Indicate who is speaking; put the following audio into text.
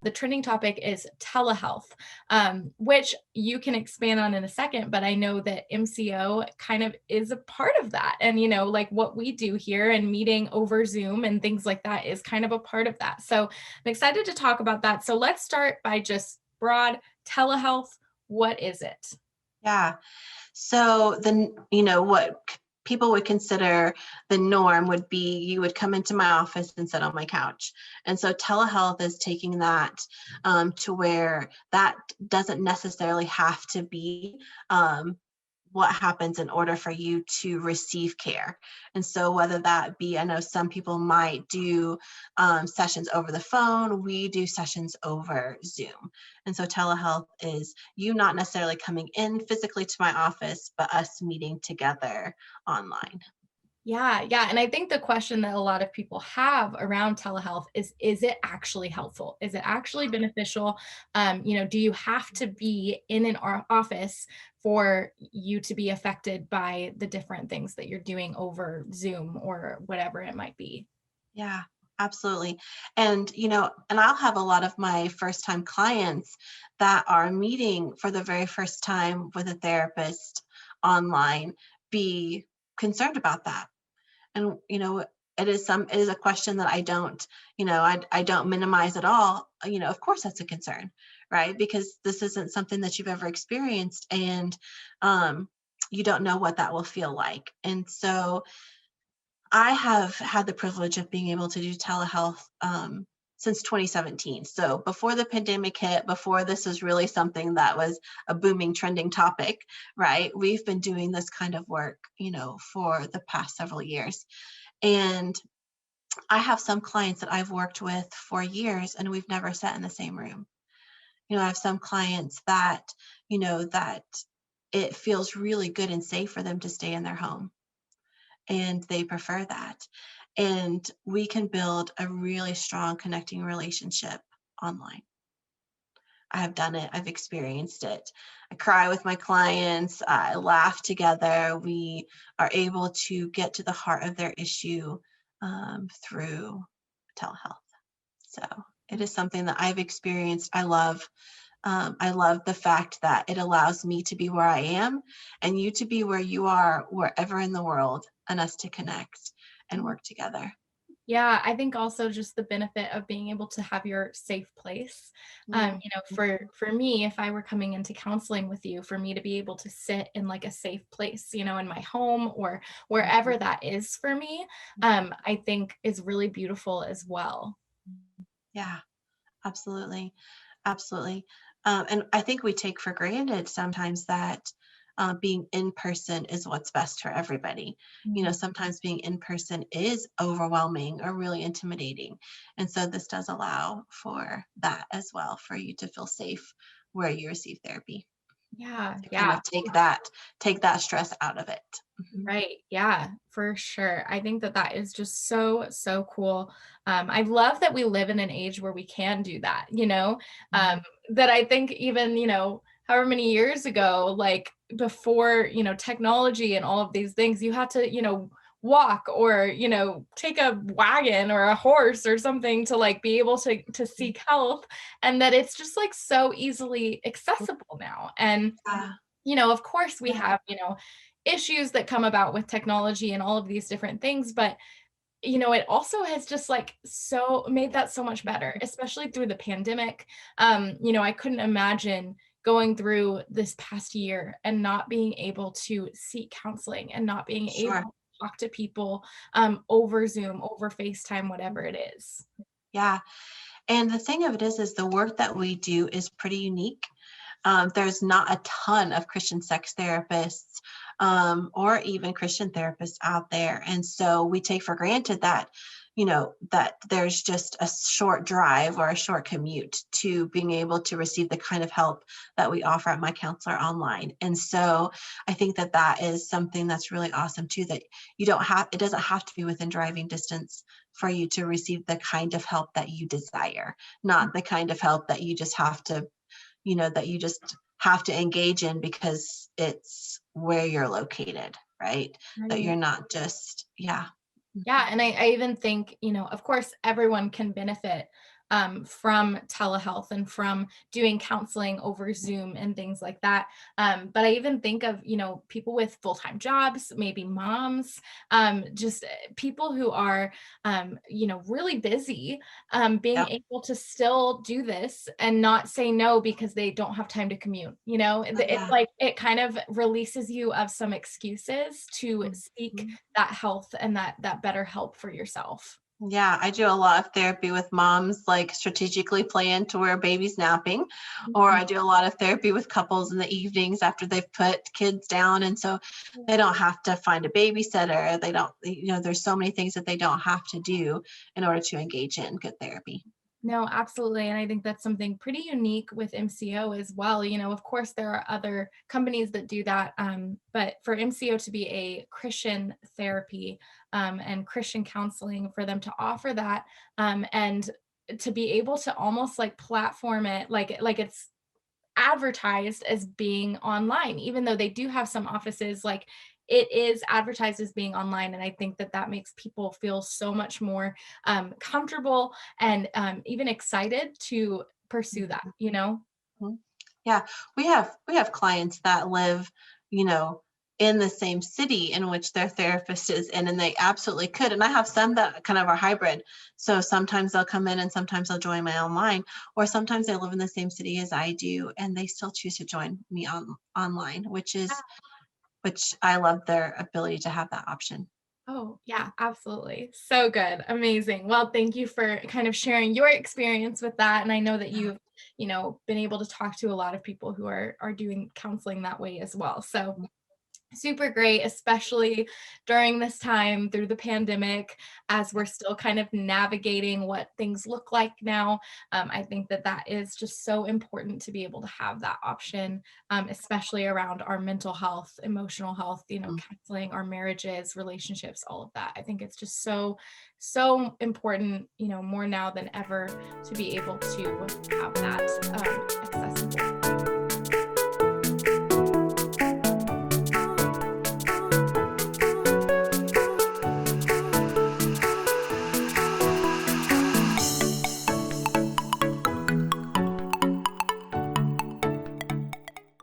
Speaker 1: The trending topic is telehealth, which you can expand on in a second, but I know that MCO kind of is a part of that. And, like what we do here and meeting over Zoom and things like that is kind of a part of that. So I'm excited to talk about that. So let's start by just broad telehealth. What is it?
Speaker 2: Yeah. So what people would consider the norm would be you would come into my office and sit on my couch. And so telehealth is taking that to where that doesn't necessarily have to be what happens in order for you to receive care. And so whether that be, I know some people might do sessions over the phone, we do sessions over Zoom. And so telehealth is you not necessarily coming in physically to my office, but us meeting together online.
Speaker 1: Yeah, yeah. And I think the question that a lot of people have around telehealth is it actually helpful? Is it actually beneficial? Do you have to be in an office for you to be affected by the different things that you're doing over Zoom or whatever it might be?
Speaker 2: Yeah, absolutely. And I'll have a lot of my first time clients that are meeting for the very first time with a therapist online be concerned about that. And, it is a question that I don't minimize at all. Of course that's a concern, right? Because this isn't something that you've ever experienced and you don't know what that will feel like. And so I have had the privilege of being able to do telehealth since 2017. So before the pandemic hit, before this was really something that was a booming, trending topic, right? We've been doing this kind of work, for the past several years. And I have some clients that I've worked with for years and we've never sat in the same room. I have some clients that it feels really good and safe for them to stay in their home and they prefer that. And we can build a really strong connecting relationship online. I have done it. I've experienced it. I cry with my clients. I laugh together. We are able to get to the heart of their issue through telehealth. So it is something that I've experienced. I love. I love the fact that it allows me to be where I am and you to be where you are, wherever in the world, and us to connect and work together.
Speaker 1: Yeah, I think also just the benefit of being able to have your safe place.
Speaker 2: Mm.
Speaker 1: For me, if I were coming into counseling with you, for me to be able to sit in like a safe place, in my home or wherever that is for me, I think is really beautiful as well.
Speaker 2: Yeah, absolutely. Absolutely. And I think we take for granted sometimes that being in person is what's best for everybody.
Speaker 1: Mhm.
Speaker 2: Sometimes being in person is overwhelming or really intimidating. And so this does allow for that as well, for you to feel safe where you receive therapy,
Speaker 1: Yeah,
Speaker 2: to kind
Speaker 1: yeah.
Speaker 2: of take that stress out of it. Mhm.
Speaker 1: Right. Yeah, for sure. I think that that is just so, so cool. I love that we live in an age where we can do that, um,
Speaker 2: Mhm.
Speaker 1: that I think even, however many years ago, like before, technology and all of these things, you had to, walk or, take a wagon or a horse or something to like be able to seek help. And that it's just like so easily accessible now. And
Speaker 2: Yeah.
Speaker 1: of course we
Speaker 2: Yeah.
Speaker 1: have, issues that come about with technology and all of these different things, but it also has just like so made that so much better, especially through the pandemic. I couldn't imagine going through this past year and not being able to seek counseling and not being able
Speaker 2: Sure.
Speaker 1: to talk to people over Zoom, over FaceTime, whatever it is.
Speaker 2: Yeah. And the thing of it is the work that we do is pretty unique. There's not a ton of Christian sex therapists or even Christian therapists out there. And so we take for granted that there's just a short drive or a short commute to being able to receive the kind of help that we offer at MyCounselor.Online. And so I think that that is something that's really awesome too, that it doesn't have to be within driving distance for you to receive the kind of help that you desire, not the kind of help that you just have to engage in because it's where you're located, right? That
Speaker 1: Right.
Speaker 2: you're not just, yeah.
Speaker 1: Yeah, and I even think, of course, everyone can benefit from telehealth and from doing counseling over Zoom and things like that. But I even think of, people with full-time jobs, maybe moms, just people who are, really busy, being
Speaker 2: Yeah.
Speaker 1: able to still do this and not say no because they don't have time to commute.
Speaker 2: Oh,
Speaker 1: It's
Speaker 2: yeah.
Speaker 1: like it kind of releases you of some excuses to seek
Speaker 2: Mhm.
Speaker 1: that health and that better help for yourself.
Speaker 2: Yeah, I do a lot of therapy with moms, like strategically plan to where baby's napping, or
Speaker 1: Mhm.
Speaker 2: I do a lot of therapy with couples in the evenings after they've put kids down. And so they don't have to find a babysitter. They don't, there's so many things that they don't have to do in order to engage in good therapy.
Speaker 1: No, absolutely. And I think that's something pretty unique with MCO as well. Of course, there are other companies that do that. But for MCO to be a Christian therapy, and Christian counseling, for them to offer that, and to be able to almost like platform it like it's advertised as being online, even though they do have some offices, like it is advertised as being online. And I think that makes people feel so much more comfortable and even excited to pursue that,
Speaker 2: Mhm.
Speaker 1: you know?
Speaker 2: Mhm. Yeah, we have clients that live, you know, in the same city in which their therapist is in, and they absolutely could. And I have some that kind of are hybrid. So sometimes they'll come in and sometimes they'll join my online, or sometimes they live in the same city as I do and they still choose to join me online, which I love their ability to have that option.
Speaker 1: Oh, yeah, absolutely. So good. Amazing. Well, thank you for kind of sharing your experience with that. And I know that
Speaker 2: Yeah.
Speaker 1: you've, been able to talk to a lot of people who are doing counseling that way as well. So super great, especially during this time through the pandemic, as we're still kind of navigating what things look like now. I think that is just so important to be able to have that option, especially around our mental health, emotional health,
Speaker 2: Mhm.
Speaker 1: counseling, our marriages, relationships, all of that. I think it's just so, so important, more now than ever, to be able to have that accessible.